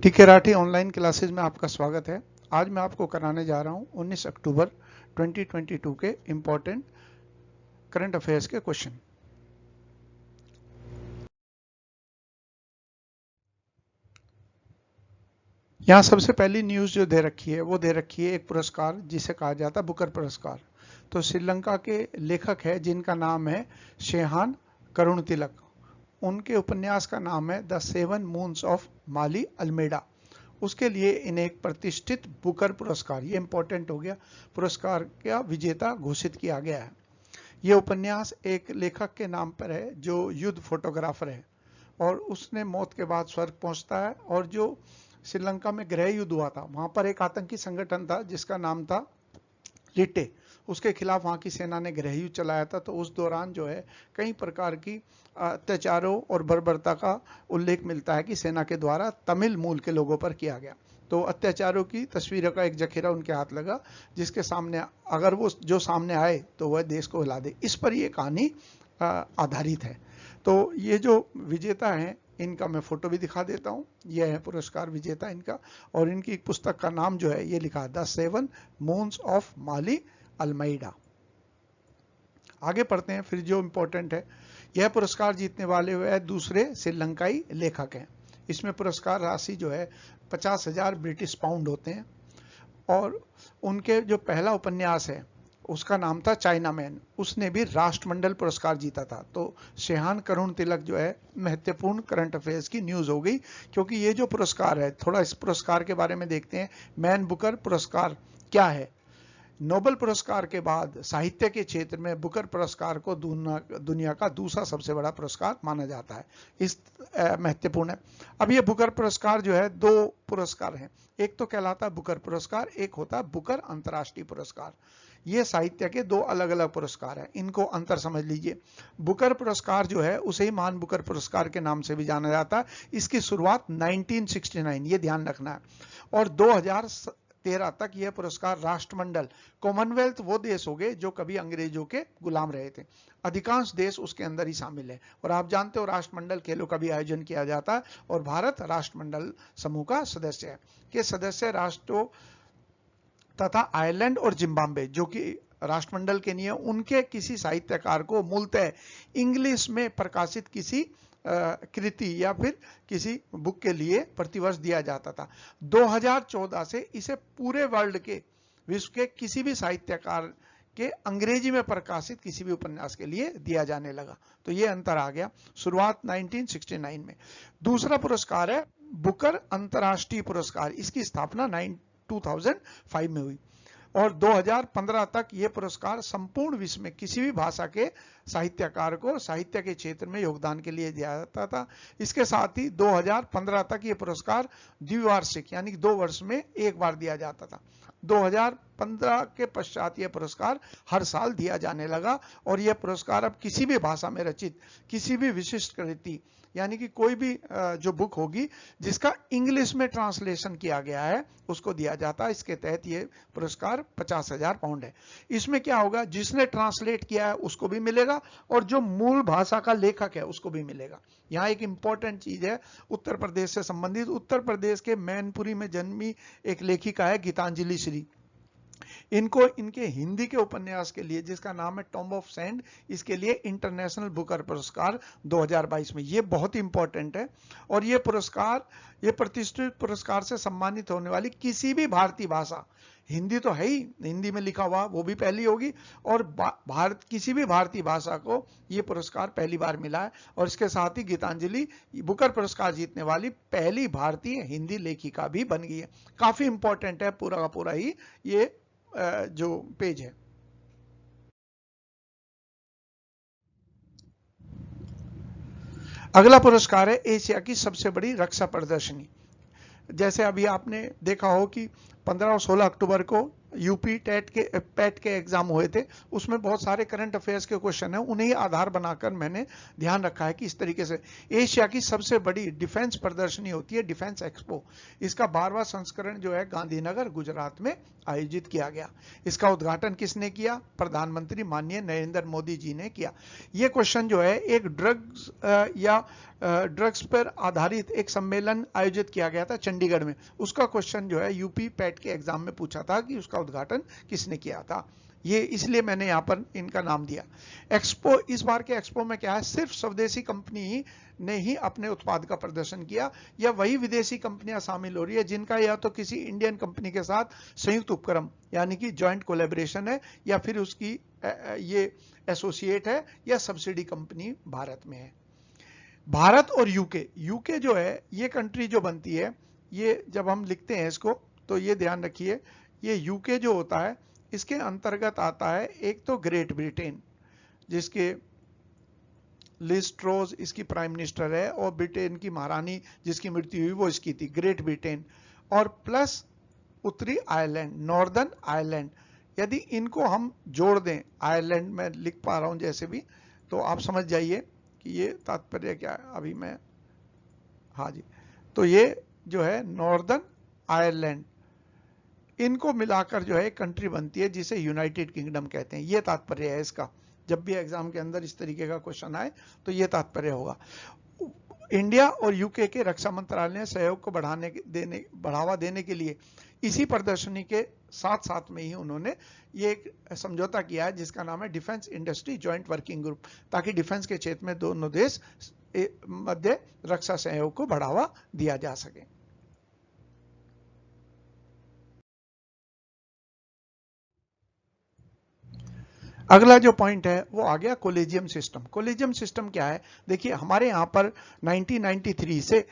टीके Rathi online classes में आपका स्वागत है। आज मैं आपको कराने जा रहा हूं 19 अक्टूबर 2022 के इंपॉर्टेंट करंट अफेयर्स के क्वेश्चन। यहां सबसे पहली न्यूज जो दे रखी है वो दे रखी है एक पुरस्कार जिसे कहा जाता है बुकर पुरस्कार। तो श्रीलंका के लेखक है जिनका नाम है शेहान करुणतिलक। उनके उपन्यास का नाम है the seven moons of Maali Almeida. उसके लिए इन्हें एक प्रतिष्ठित बुकर पुरस्कार, ये इंपॉर्टेंट हो गया, पुरस्कार का विजेता घोषित किया गया है। ये उपन्यास एक लेखक के नाम पर है जो युद्ध फोटोग्राफर है और उसने मौत के बाद स्वर्ग पहुंचता है। और जो श्रीलंका में गृह युद्ध हुआ था वहां पर एक आतंकी संगठन था जिसका नाम था लिटे। उसके खिलाफ वहां की सेना ने गृह युद्ध चलाया था। तो उस दौरान जो है कई प्रकार की अत्याचारों और बर्बरता का उल्लेख मिलता है कि सेना के द्वारा तमिल मूल के लोगों पर किया गया। तो अत्याचारों की तस्वीरों का एक जखीरा उनके हाथ लगा जिसके सामने अगर वो जो सामने आए तो वह देश को हिला दे। इस पर ये कहानी आधारित है। तो ये जो विजेता हैं इनका मैं फोटो भी दिखा देता हूं। यह है पुरस्कार विजेता इनका और इनकी पुस्तक का नाम जो है ये लिखा the seven moons of Maali Almeida. आगे पढ़ते हैं फिर जो इंपॉर्टेंट है। यह पुरस्कार जीतने वाले हुए दूसरे श्रीलंकाई लेखक हैं। इसमें पुरस्कार राशि जो है 50,000 ब्रिटिश पाउंड होते हैं। और उनके जो पहला उपन्यास है उसका नाम था चाइना मैन। उसने भी राष्ट्रमंडल पुरस्कार जीता था। तो शेहान करुणतिलक जो है महत्वपूर्ण करंट अफेयर्स की न्यूज हो गई क्योंकि ये जो पुरस्कार है, थोड़ा इस पुरस्कार के बारे में देखते हैं। मैन बुकर पुरस्कार क्या है? नोबेल पुरस्कार के बाद साहित्य के क्षेत्र में बुकर पुरस्कार को दुनिया का दूसरा सबसे बड़ा पुरस्कार माना जाता है। इस महत्वपूर्ण है। अब ये बुकर पुरस्कार जो है दो पुरस्कार हैं। एक तो कहलाता है बुकर पुरस्कार, एक होता है बुकर अंतर्राष्ट्रीय पुरस्कार। ये साहित्य के दो अलग अलग पुरस्कार हैं, इनको अंतर समझ लीजिए। बुकर पुरस्कार जो है उसे ही महान बुकर पुरस्कार के नाम से भी जाना जाता है। इसकी शुरुआत 1969, ये ध्यान रखना है, और 2013 तक यह पुरस्कार राष्ट्रमंडल, कॉमनवेल्थ वो देश हो गए जो कभी अंग्रेजों के गुलाम रहे थे। अधिकांश देश उसके अंदर ही शामिल है। और आप जानते हो राष्ट्रमंडल खेलों का भी आयोजन किया जाता है और भारत राष्ट्रमंडल समूह का सदस्य है। के सदस्य राष्ट्रों तथा आयरलैंड और जिम्बाब्वे जो कि राष्ट्रमंडल के नहीं है, उनके किसी साहित्यकार को मूलतः इंग्लिश में प्रकाशित किसी कृति या फिर किसी बुक के लिए प्रतिवर्ष दिया जाता था। 2014 से इसे पूरे वर्ल्ड के, विश्व के किसी भी साहित्यकार के अंग्रेजी में प्रकाशित किसी भी उपन्यास के लिए दिया जाने लगा। तो ये अंतर आ गया, शुरुआत 1969 में। दूसरा पुरस्कार है बुकर अंतर्राष्ट्रीय पुरस्कार। इसकी स्थापना 2005 में हुई और 2015 तक यह पुरस्कार संपूर्ण विश्व में किसी भी भाषा के साहित्यकार को साहित्य के क्षेत्र में योगदान के लिए दिया जाता था। इसके साथ ही 2015 तक यह पुरस्कार द्विवार्षिक यानी कि 2 वर्ष में एक बार दिया जाता था। 2015 के पश्चात यह पुरस्कार हर साल दिया जाने लगा और यह पुरस्कार अब किसी भी भाषा में रचित किसी भी विशिष्ट कृति यानी कि कोई भी जो बुक होगी जिसका इंग्लिश में ट्रांसलेशन किया गया है उसको दिया जाता है। इसके तहत ये पुरस्कार 50,000 पाउंड है। इसमें क्या होगा, जिसने ट्रांसलेट किया है उसको भी मिलेगा और जो मूल भाषा का लेखक है उसको भी मिलेगा। यहाँ एक इंपॉर्टेंट चीज है उत्तर प्रदेश से संबंधित। उत्तर प्रदेश के मैनपुरी में जन्मी एक लेखिका है गीतांजलि श्री। इनको इनके हिंदी के उपन्यास के लिए जिसका नाम है टॉम्ब ऑफ सैंड, इसके लिए इंटरनेशनल बुकर पुरस्कार 2022 में, ये बहुत इंपॉर्टेंट है। और ये पुरस्कार, ये प्रतिष्ठित पुरस्कार से सम्मानित होने वाली किसी भी भारतीय भाषा, हिंदी तो है ही, हिंदी में लिखा हुआ वो भी पहली होगी, और भारत किसी भी भारतीय भाषा को ये पुरस्कार पहली बार मिला है। और इसके साथ ही गीतांजलि बुकर पुरस्कार जीतने वाली पहली भारतीय हिंदी लेखिका भी बन गई है। काफी इंपॉर्टेंट है पूरा का पूरा ही ये जो पेज है। अगला पुरस्कार है एशिया की सबसे बड़ी रक्षा प्रदर्शनी। जैसे अभी आपने देखा हो कि 15 और 16 अक्टूबर को यूपी पैट के एग्जाम हुए थे, उसमें बहुत सारे करंट अफेयर्स के क्वेश्चन हैं, उन्हें आधार बनाकर मैंने ध्यान रखा है कि इस तरीके से एशिया की सबसे बड़ी डिफेंस प्रदर्शनी होती है डिफेंस एक्सपो। इसका 12वां संस्करण जो है गांधीनगर गुजरात में आयोजित किया गया। इसका उद्घाटन किसने किया? प्रधानमंत्री माननीय नरेंद्र मोदी जी ने किया। यह क्वेश्चन जो है एक ड्रग्स या ड्रग्स पर आधारित एक सम्मेलन आयोजित किया गया था चंडीगढ़ में। उसका क्वेश्चन जो है यूपी पैट के एग्जाम में पूछा था कि उसका उद्घाटन किसने किया था। ये इसलिए मैंने यहाँ पर इनका नाम दिया। एक्सपो, इस बार के एक्सपो में क्या है, सिर्फ स्वदेशी कंपनी ने ही अपने उत्पाद का प्रदर्शन किया, या वही विदेशी कंपनियां शामिल हो रही है जिनका या तो किसी इंडियन कंपनी के साथ संयुक्त उपक्रम यानी कि जॉइंट कोलैबोरेशन है, या फिर उसकी ये एसोसिएट है, या सब्सिडी कंपनी भारत में है। भारत और यूके जो है, ये कंट्री जो बनती है, ये जब हम लिखते हैं इसको तो ये ध्यान रखिए, ये यूके जो होता है इसके अंतर्गत आता है एक तो ग्रेट ब्रिटेन, जिसके लिज ट्रोज इसकी प्राइम मिनिस्टर है, और ब्रिटेन की महारानी जिसकी मृत्यु हुई वो इसकी थी, ग्रेट ब्रिटेन, और प्लस उत्तरी आयरलैंड, नॉर्दर्न आयरलैंड। यदि इनको हम जोड़ दें, आयरलैंड में लिख पा रहा हूं जैसे भी, तो आप समझ जाइए कि ये तात्पर्य क्या है। अभी मैं, हाँ जी, तो ये जो है नॉर्दर्न आयरलैंड, इनको मिलाकर जो है एक कंट्री बनती है जिसे यूनाइटेड किंगडम कहते हैं। ये तात्पर्य है इसका। जब भी एग्जाम के अंदर इस तरीके का क्वेश्चन आए तो ये तात्पर्य होगा। इंडिया और यूके के रक्षा मंत्रालय ने सहयोग को बढ़ावा देने के लिए इसी प्रदर्शनी के साथ साथ में ही उन्होंने ये एक समझौता किया है जिसका नाम है defence industry joint working group, ताकि डिफेंस के क्षेत्र में दोनों देश मध्य रक्षा सहयोग को बढ़ावा दिया जा सके। अगला जो पॉइंट है वो आ गया कोलेजियम सिस्टम। कोलेजियम सिस्टम क्या है, देखिए हमारे यहाँ पर 1993 से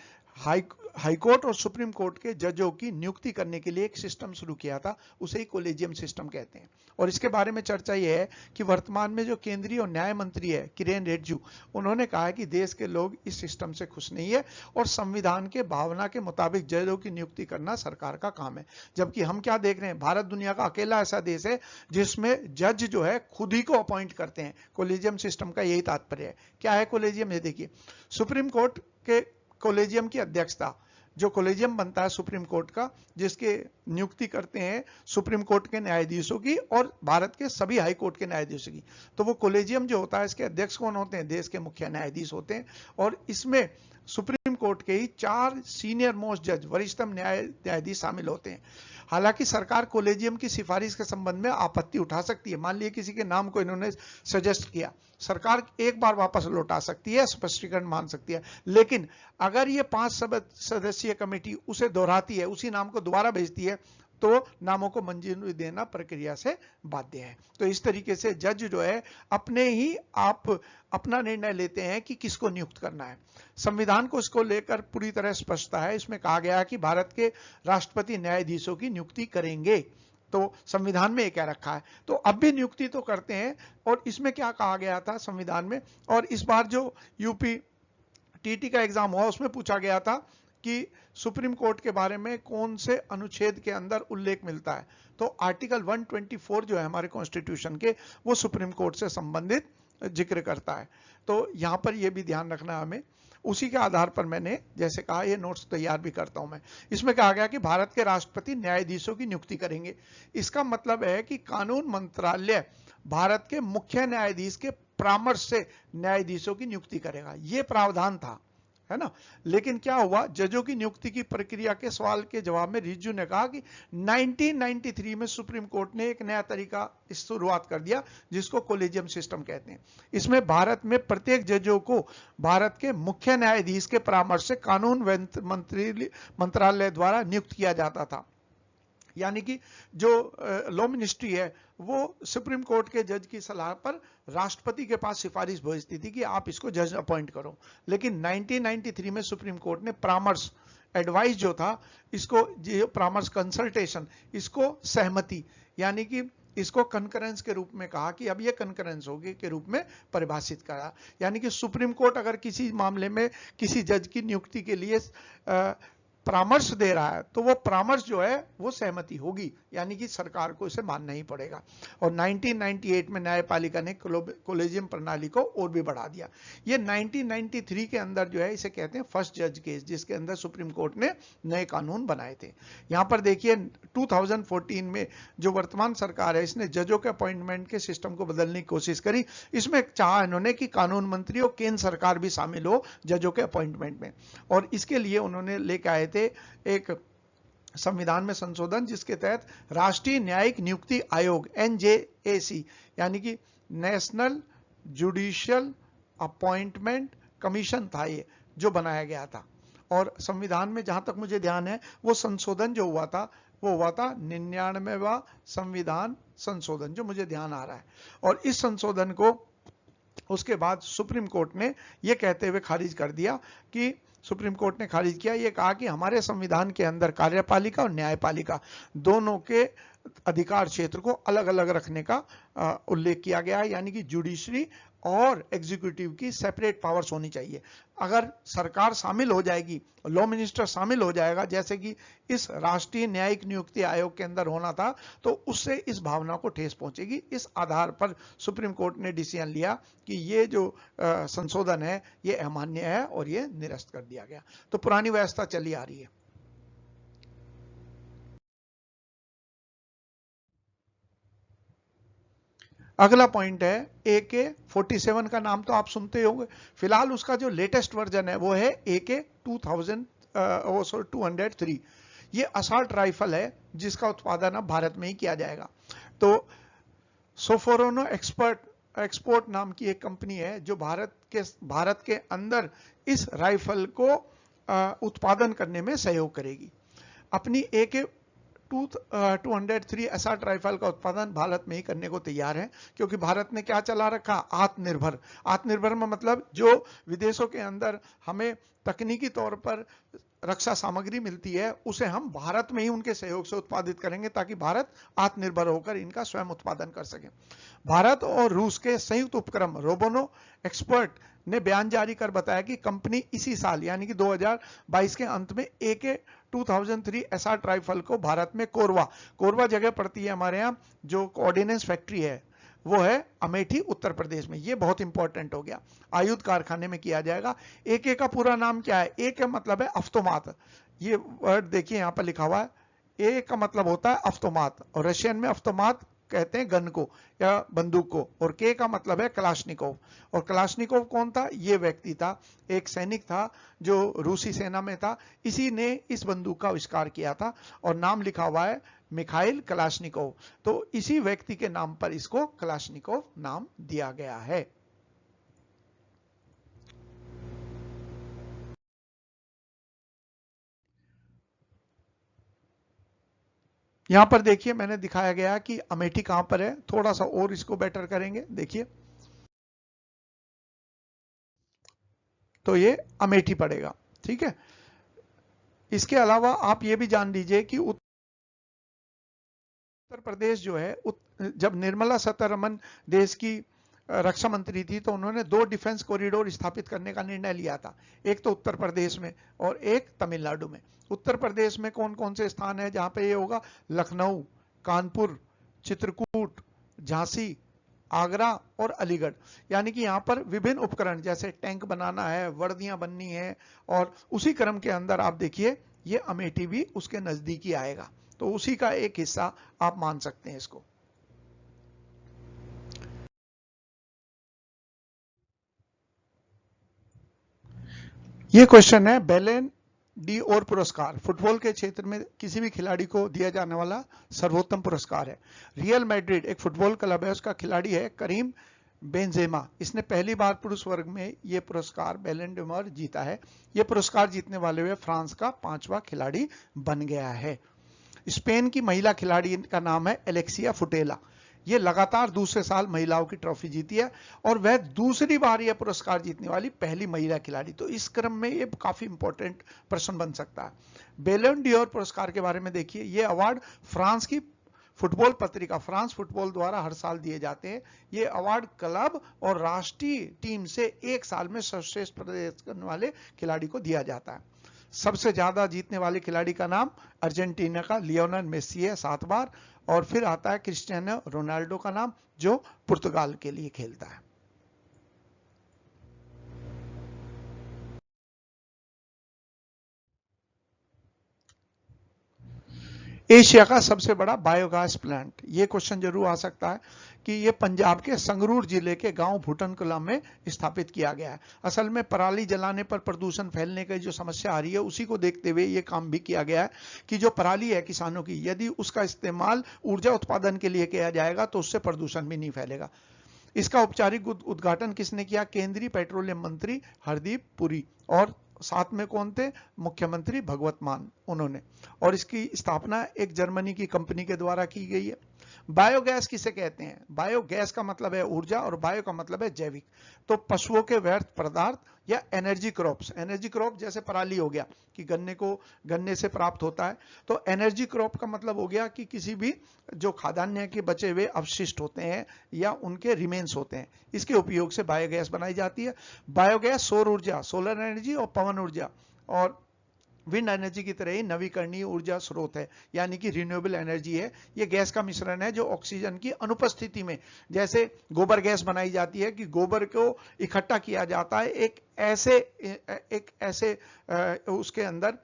हाई कोर्ट और सुप्रीम कोर्ट के जजों की नियुक्ति करने के लिए एक सिस्टम शुरू किया था, उसे ही कोलेजियम सिस्टम कहते हैं। और इसके बारे में चर्चा यह है कि वर्तमान में जो केंद्रीय और न्याय मंत्री है किरेन रिजिजू, उन्होंने कहा है कि देश के लोग इस सिस्टम से खुश नहीं है और संविधान के भावना के मुताबिक जजों की नियुक्ति करना सरकार का काम है। जबकि हम क्या देख रहे हैं, भारत दुनिया का अकेला ऐसा देश है जिसमें जज जो है खुद ही को अपॉइंट करते हैं। कोलेजियम सिस्टम का यही तात्पर्य है। क्या है कोलेजियम, ये देखिए, सुप्रीम कोर्ट के कोलेजियम की अध्यक्षता, जो कोलेजियम बनता है सुप्रीम कोर्ट का, जिसके नियुक्ति करते हैं सुप्रीम कोर्ट के न्यायाधीशों की और भारत के सभी हाई कोर्ट के न्यायाधीशों की, तो वो कोलेजियम जो होता है इसके अध्यक्ष कौन होते हैं, देश के मुख्य न्यायाधीश होते हैं। और इसमें सुप्रीम कोर्ट के ही 4 सीनियर मोस्ट जज, वरिष्ठतम न्यायाधीश शामिल होते हैं। हालांकि सरकार कोलेजियम की सिफारिश के संबंध में आपत्ति उठा सकती है। मान लीजिए किसी के नाम को इन्होंने सजेस्ट किया, सरकार एक बार वापस लौटा सकती है, स्पष्टीकरण मांग सकती है। लेकिन अगर ये 5 सदस्यीय कमेटी उसे दोहराती है, उसी नाम को दोबारा भेजती है, तो नामों को मंजूरी देना प्रक्रिया से बाध्य है। तो इस तरीके से जज जो है अपने ही आप अपना निर्णय लेते हैं कि किसको नियुक्त करना है। संविधान को इसको लेकर पूरी तरह स्पष्टता है। इसमें कहा गया है कि भारत के राष्ट्रपति न्यायाधीशों की नियुक्ति करेंगे, तो संविधान में ये क्या रखा है। तो अब भी नियुक्ति तो करते हैं। और इसमें क्या कहा गया था संविधान में, और इस बार जो यूपी टीटी का एग्जाम हुआ उसमें पूछा गया था कि सुप्रीम कोर्ट के बारे में कौन से अनुच्छेद के अंदर उल्लेख मिलता है। तो आर्टिकल 124 जो है हमारे कॉन्स्टिट्यूशन के, वो सुप्रीम कोर्ट से संबंधित जिक्र करता है। तो यहां पर यह भी ध्यान रखना हमें। उसी के आधार पर मैंने जैसे कहा ये नोट्स तैयार भी करता हूं मैं। इसमें कहा गया कि भारत के राष्ट्रपति न्यायाधीशों की नियुक्ति करेंगे। इसका मतलब है कि कानून मंत्रालय भारत के मुख्य न्यायाधीश के परामर्श से न्यायाधीशों की नियुक्ति करेगा, ये प्रावधान था, है ना। लेकिन क्या हुआ, जजों की नियुक्ति की प्रक्रिया के सवाल के जवाब में रिजिजू ने कहा कि 1993 में सुप्रीम कोर्ट ने एक नया तरीका शुरुआत कर दिया जिसको कोलेजियम सिस्टम कहते हैं। इसमें भारत में प्रत्येक जजों को भारत के मुख्य न्यायाधीश के परामर्श से कानून मंत्रालय द्वारा नियुक्त किया जाता था। यानी कि जो लॉ मिनिस्ट्री है वो सुप्रीम कोर्ट के जज की सलाह पर राष्ट्रपति के पास सिफारिश भेजती थी कि आप इसको जज अपॉइंट करो। लेकिन 1993 में सुप्रीम कोर्ट ने परामर्श, एडवाइस जो था, इसको जो परामर्श कंसल्टेशन, इसको सहमति यानी कि इसको कंकरेंस के रूप में कहा कि अब ये कंकरेंस होगी के रूप में परिभाषित करा। यानी कि सुप्रीम कोर्ट अगर किसी मामले में किसी जज की नियुक्ति के लिए परामर्श दे रहा है तो वो परामर्श जो है वो सहमति होगी, यानी कि सरकार को इसे मानना ही पड़ेगा। और 1998 में न्यायपालिका ने कोलेजियम प्रणाली को और भी बढ़ा दिया। ये 1993 के अंदर जो है इसे कहते हैं फर्स्ट जज केस, जिसके अंदर सुप्रीम कोर्ट ने नए कानून बनाए थे। यहां पर देखिए 2014 में जो वर्तमान सरकार है इसने जजों के अपॉइंटमेंट के सिस्टम को बदलने की कोशिश करी। इसमें चाहा इन्होंने कि कानून मंत्री और केंद्र सरकार भी शामिल हो जजों के अपॉइंटमेंट में, और इसके लिए उन्होंने लेकर आए थे एक संविधान में संशोधन जिसके तहत राष्ट्रीय न्यायिक नियुक्ति आयोग NJAC यानी कि नेशनल जुडिशियल अपॉइंटमेंट कमीशन था ये जो बनाया गया था। और संविधान में जहां तक मुझे ध्यान है वो संशोधन जो हुआ था वो हुआ था 99वां संविधान संशोधन, जो मुझे ध्यान आ रहा है। और इस संशोधन को उसके बाद सुप्रीम कोर्ट ने यह कहते हुए खारिज कर दिया कि सुप्रीम कोर्ट ने खारिज किया, ये कहा कि हमारे संविधान के अंदर कार्यपालिका और न्यायपालिका दोनों के अधिकार क्षेत्र को अलग अलग रखने का उल्लेख किया गया है, यानी कि जुडिशरी और एग्जीक्यूटिव की सेपरेट पावर्स होनी चाहिए। अगर सरकार शामिल हो जाएगी, लॉ मिनिस्टर शामिल हो जाएगा, जैसे कि इस राष्ट्रीय न्यायिक नियुक्ति आयोग के अंदर होना था, तो उससे इस भावना को ठेस पहुंचेगी। इस आधार पर सुप्रीम कोर्ट ने डिसीजन लिया कि ये जो संशोधन है ये अमान्य है और ये निरस्त कर दिया गया। तो पुरानी व्यवस्था चली आ रही है। अगला पॉइंट है AK-47 का नाम तो आप सुनते होंगे। फिलहाल उसका जो लेटेस्ट वर्जन है वो है AK-203। ये असॉल्ट राइफल है जिसका उत्पादन अब भारत में ही किया जाएगा। तो सोफोरोनो एक्सपोर्ट नाम की एक कंपनी है जो भारत के अंदर इस राइफल को उत्पादन करने में सहयोग करेगी। अपनी AK-203 असॉल्ट राइफल का उत्पादन भारत में ही करने को तैयार है, क्योंकि भारत ने क्या चला रखा, आत्मनिर्भर में मतलब जो विदेशों के अंदर हमें तकनीकी तौर पर रक्षा सामग्री मिलती है उसे हम भारत में ही उनके सहयोग से उत्पादित करेंगे ताकि भारत आत्मनिर्भर होकर इनका स्वयं उत्पादन कर सके। भारत और रूस के संयुक्त उपक्रम रोबोनो एक्सपर्ट ने बयान जारी कर बताया कि कंपनी इसी साल यानी कि 2022 के अंत में AK-2003 असॉल्ट राइफल को भारत में कोरबा जगह पड़ती है हमारे यहाँ, जो ऑर्डिनेंस फैक्ट्री है वो है अमेठी उत्तर प्रदेश में। ये बहुत इंपॉर्टेंट हो गया, आयुध कारखाने में किया जाएगा। AK का पूरा नाम क्या है? A का मतलब है अफ्तोमात। ये वर्ड देखिए यहाँ पर लिखा हुआ है, A का मतलब होता है अफ्तोमात, और रशियन में अफ्तोमात कहते हैं गन को या बंदूक को, और K का मतलब है कलाशनिकोव। और कलाशनिकोव कौन था? ये व्यक्ति था, एक सैनिक था जो रूसी सेना में था, इसी ने इस बंदूक का आविष्कार किया था और नाम लिखा हुआ है मिखाइल कलाशनिकोव। तो इसी व्यक्ति के नाम पर इसको कलाशनिकोव नाम दिया गया है। यहां पर देखिए मैंने दिखाया गया कि अमेठी कहां पर है, थोड़ा सा और इसको बेटर करेंगे। देखिए तो ये अमेठी पड़ेगा, ठीक है। इसके अलावा आप ये भी जान लीजिए कि उत्तर प्रदेश जो है, जब निर्मला सीतारमण देश की रक्षा मंत्री थी तो उन्होंने 2 डिफेंस कॉरिडोर स्थापित करने का निर्णय लिया था, एक तो उत्तर प्रदेश में और एक तमिलनाडु में। उत्तर प्रदेश में कौन कौन से स्थान है जहां पे ये होगा? लखनऊ, कानपुर, चित्रकूट, झांसी, आगरा और अलीगढ़। यानी कि यहां पर विभिन्न उपकरण जैसे टैंक बनाना है, वर्दियां बननी है, और उसी क्रम के अंदर आप देखिए ये अमेठी भी उसके नजदीक ही आएगा, तो उसी का एक हिस्सा आप मान सकते हैं इसको। ये क्वेश्चन है, बैलन डी और पुरस्कार फुटबॉल के क्षेत्र में किसी भी खिलाड़ी को दिया जाने वाला सर्वोत्तम पुरस्कार है। रियल मैड्रिड एक फुटबॉल क्लब है, उसका खिलाड़ी है करीम बेंजेमा। इसने पहली बार पुरुष वर्ग में यह पुरस्कार बैलन डोर जीता है। यह पुरस्कार जीतने वाले हुए फ्रांस का 5वां खिलाड़ी बन गया है। स्पेन की महिला खिलाड़ी का नाम है एलेक्सिया फुटेला। ये लगातार दूसरे साल महिलाओं की ट्रॉफी जीती है और वह दूसरी बार यह पुरस्कार जीतने वाली पहली महिला खिलाड़ी। तो इस क्रम में ये काफी इंपॉर्टेंट प्रश्न बन सकता है। बैलन डी और पुरस्कार के बारे में देखिए, ये अवार्ड फ्रांस की फुटबॉल पत्रिका फ्रांस फुटबॉल द्वारा हर साल दिए जाते हैं। ये अवार्ड क्लब और राष्ट्रीय टीम से एक साल में सर्वश्रेष्ठ प्रदर्शन करने वाले खिलाड़ी को दिया जाता है। सबसे ज्यादा जीतने वाले खिलाड़ी का नाम अर्जेंटीना का लियोनेल मेसी है 7 बार, और फिर आता है क्रिस्टियानो रोनाल्डो का नाम जो पुर्तगाल के लिए खेलता है। एशिया का सबसे बड़ा बायोगैस प्लांट, ये क्वेश्चन जरूर आ सकता है कि ये पंजाब के संगरूर जिले के गांव भूटनकला में स्थापित किया गया है। असल में पराली जलाने पर प्रदूषण फैलने की जो समस्या आ रही है उसी को देखते हुए ये काम भी किया गया है कि जो पराली है किसानों की, यदि उसका इस्तेमाल ऊर्जा उत्पादन के लिए किया जाएगा तो उससे प्रदूषण भी नहीं फैलेगा। इसका औपचारिक उद्घाटन किसने किया? केंद्रीय पेट्रोलियम मंत्री हरदीप पुरी, और साथ में कौन थे? मुख्यमंत्री भगवत मान उन्होंने। और इसकी स्थापना एक जर्मनी की कंपनी के द्वारा की गई है। बायोगैस किसे कहते हैं? बायोगैस का मतलब है ऊर्जा और बायो का मतलब है जैविक। तो पशुओं के व्यर्थ पदार्थ या एनर्जी क्रॉप्स, एनर्जी क्रॉप जैसे पराली हो गया कि गन्ने से प्राप्त होता है, तो एनर्जी क्रॉप का मतलब हो गया कि किसी भी जो खाद्यान्न के बचे हुए अवशिष्ट होते हैं या उनके रिमेन्स होते हैं, इसके उपयोग से बायोगैस बनाई जाती है। बायोगैस सौर ऊर्जा, सोलर एनर्जी और पवन ऊर्जा और विंड एनर्जी की तरह ही नवीकरणीय ऊर्जा स्रोत है, यानी कि रिन्यूएबल एनर्जी है। ये गैस का मिश्रण है जो ऑक्सीजन की अनुपस्थिति में, जैसे गोबर गैस बनाई जाती है कि गोबर को इकट्ठा किया जाता है एक ऐसे उसके अंदर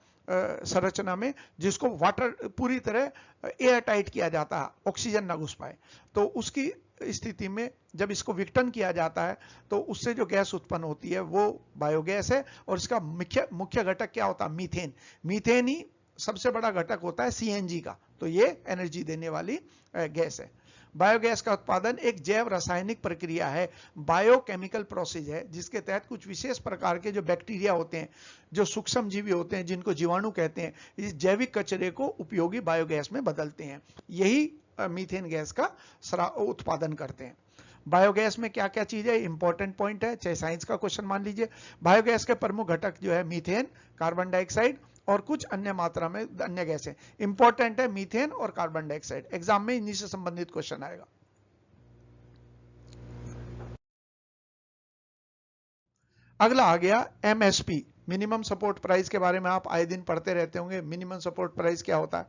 संरचना में जिसको वाटर पूरी तरह एयर टाइट किया जाता है, ऑक्सीजन ना घुस पाए। तो उसकी स्थिति में जब इसको विघटन किया जाता है तो उससे जो गैस उत्पन्न होती है वो बायोगैस है। और इसका मुख्य घटक क्या होता है? मीथेन। मीथेन ही सबसे बड़ा घटक होता है सीएनजी का, तो ये एनर्जी देने वाली गैस है। बायोगैस का उत्पादन एक जैव रासायनिक प्रक्रिया है, बायोकेमिकल प्रोसेस है, जिसके तहत कुछ विशेष प्रकार के जो बैक्टीरिया होते हैं, जो सूक्ष्म जीवी होते हैं जिनको जीवाणु कहते हैं, इस जैविक कचरे को उपयोगी बायोगैस में बदलते हैं। यही मीथेन गैस का उत्पादन करते हैं। बायोगैस में क्या क्या चीज है? इंपॉर्टेंट पॉइंट है, चाहे साइंस का क्वेश्चन मान लीजिए। बायोगैस के प्रमुख घटक जो है मीथेन, कार्बन डाइऑक्साइड और कुछ अन्य मात्रा में अन्य गैसें। इंपॉर्टेंट है मीथेन और कार्बन डाइऑक्साइड, एग्जाम में इन्हीं से संबंधित क्वेश्चन आएगा। अगला आ गया एमएसपी, मिनिमम सपोर्ट प्राइस के बारे में आप आए दिन पढ़ते रहते होंगे। मिनिमम सपोर्ट प्राइस क्या होता है?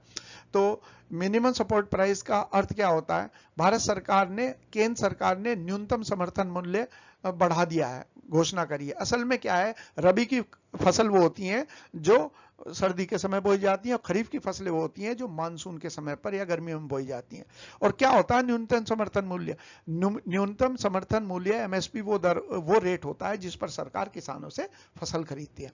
तो मिनिमम सपोर्ट प्राइस का अर्थ क्या होता है? भारत सरकार ने, केंद्र सरकार ने न्यूनतम समर्थन मूल्य बढ़ा दिया है, घोषणा करी है। असल में क्या है, रबी की फसल वो होती हैं जो सर्दी के समय बोई जाती हैं, और खरीफ की फसलें वो होती हैं जो मानसून के समय पर या गर्मियों में बोई जाती हैं। और क्या होता है न्यूनतम समर्थन मूल्य? न्यूनतम समर्थन मूल्य एमएसपी वो रेट होता है जिस पर सरकार किसानों से फसल खरीदती है।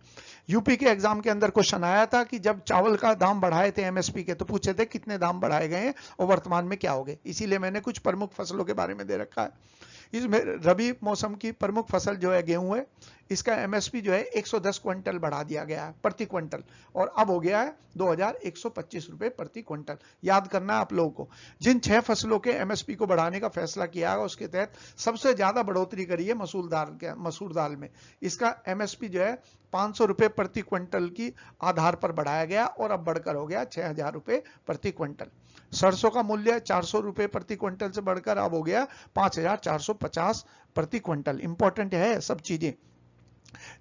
यूपी के एग्जाम के अंदर क्वेश्चन आया था कि जब चावल का दाम बढ़ाए थे एमएसपी के, तो पूछे थे कितने दाम बढ़ाए गए हैं और वर्तमान में क्या हो गए। इसीलिए मैंने कुछ प्रमुख फसलों के बारे में दे रखा है। इसमें रबी मौसम की प्रमुख फसल जो है गेहूं है, इसका एमएसपी जो है 110 क्विंटल बढ़ा दिया गया है प्रति क्विंटल, और अब हो गया है 2125 रुपए प्रति क्विंटल। याद करना है आप लोगों को, जिन 6 फसलों के एमएसपी को बढ़ाने का फैसला किया है उसके तहत सबसे ज्यादा बढ़ोतरी करी है मसूर दाल में। इसका एमएसपी जो है 500 रुपए प्रति क्विंटल की आधार पर बढ़ाया गया और अब बढ़कर हो गया 6000 रुपए प्रति क्विंटल। सरसों का मूल्य 400 रुपए प्रति क्विंटल से बढ़कर अब हो गया 5450 प्रति क्विंटल। इंपॉर्टेंट है सब चीजें।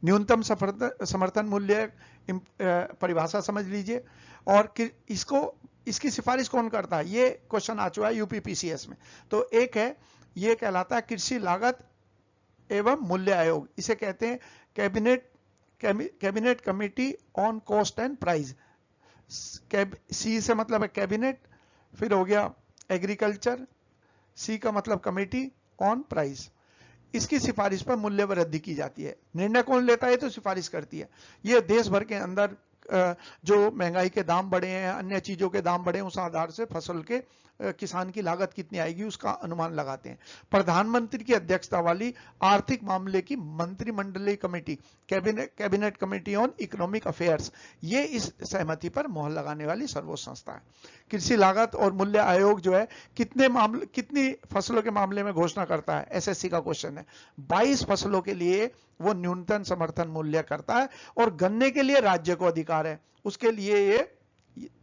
न्यूनतम समर्थन मूल्य परिभाषा समझ लीजिए, और इसकी सिफारिश कौन करता है? ये क्वेश्चन आ चुका है यूपीपीसीएस में। तो एक है, ये कहलाता है कृषि लागत एवं मूल्य आयोग, इसे कहते हैं cabinet committee on cost and price. C से मतलब है कैबिनेट, फिर हो गया एग्रीकल्चर, सी का मतलब कमेटी ऑन प्राइस। इसकी सिफारिश पर मूल्य वृद्धि की जाती है। निर्णय कौन लेता है? तो सिफारिश करती है। ये देश भर के अंदर जो महंगाई के दाम बढ़े हैं, अन्य चीजों के दाम बढ़े हैं, उस आधार से फसल के किसान की लागत कितनी आएगी उसका अनुमान लगाते हैं। प्रधानमंत्री की अध्यक्षता वाली आर्थिक मामले की मंत्रिमंडलीय committee, cabinet committee on economic affairs, ये इस सहमति पर मोहर लगाने वाली सर्वोच्च संस्था है। कृषि लागत और मूल्य आयोग जो है कितनी फसलों के मामले में घोषणा करता है? एसएससी का क्वेश्चन है। 22 फसलों के लिए वो न्यूनतम समर्थन मूल्य करता है, और गन्ने के लिए राज्य को अधिकार है, उसके लिए ये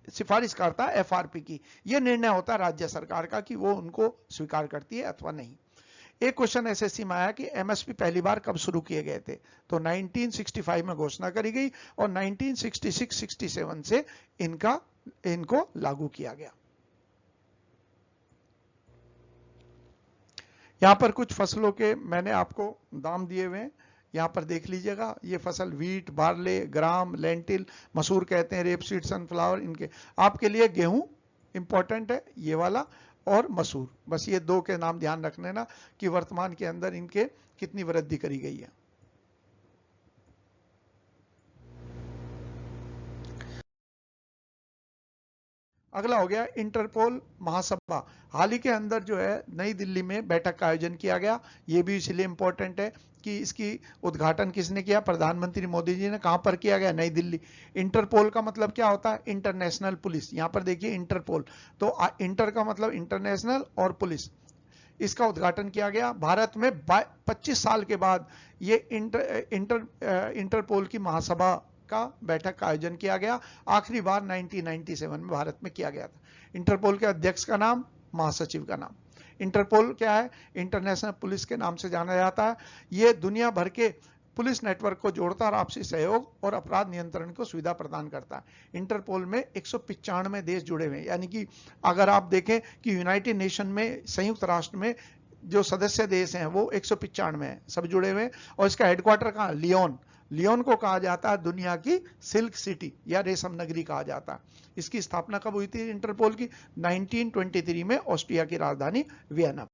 सिफारिश करता है एफआरपी की। ये निर्णय होता है राज्य सरकार का कि वो उनको स्वीकार करती है अथवा नहीं। एक क्वेश्चन एसएससी में आया कि एमएसपी पहली बार कब शुरू किए गए थे, तो 1965 में घोषणा करी गई और 1966-67 से इनको लागू किया गया। यहां पर कुछ फसलों के मैंने आपको दाम दिए हुए हैं, यहां पर देख लीजिएगा। ये फसल व्हीट, बार्ले, ग्राम, लेंटिल, मसूर कहते हैं, रेपसीड, सनफ्लावर, इनके आपके लिए गेहूं इंपॉर्टेंट है ये वाला, और मसूर, बस ये दो के नाम ध्यान रखने ना कि वर्तमान के अंदर इनके कितनी वृद्धि करी गई है। अगला हो गया इंटरपोल महासभा। हाल ही के अंदर जो है नई दिल्ली में बैठक का आयोजन किया गया, ये भी इसलिए इंपॉर्टेंट है कि इसकी उद्घाटन किसने किया, प्रधानमंत्री मोदी जी ने। कहां पर किया गया, नई दिल्ली। इंटरपोल का मतलब क्या होता है, इंटरनेशनल पुलिस। यहां पर देखिए इंटरपोल, तो इंटर का मतलब इंटरनेशनल और पुलिस, इसका उद्घाटन किया गया। भारत में 25 साल के बाद ये इंटरपोल की महासभा का बैठक का आयोजन किया गया। आखिरी बार 1997 में भारत में किया गया था। इंटरपोल के अध्यक्ष का नाम, महासचिव का नाम। इंटरपोल क्या है, इंटरनेशनल पुलिस के नाम से जाना जाता है। ये दुनिया भर के पुलिस नेटवर्क को जोड़ता है और आपसी सहयोग और अपराध नियंत्रण को सुविधा प्रदान करता है। इंटरपोल में 195 देश जुड़े हुए हैं, यानी कि अगर आप देखें कि यूनाइटेड नेशन में, संयुक्त राष्ट्र में जो सदस्य देश हैं वो 195 हैं, सब जुड़े हुए हैं। और इसका हेडक्वार्टर कहाँ, लियोन। लियोन को कहा जाता है दुनिया की सिल्क सिटी या रेशम नगरी कहा जाता है। इसकी स्थापना कब हुई थी इंटरपोल की, 1923 में ऑस्ट्रिया की राजधानी वियना।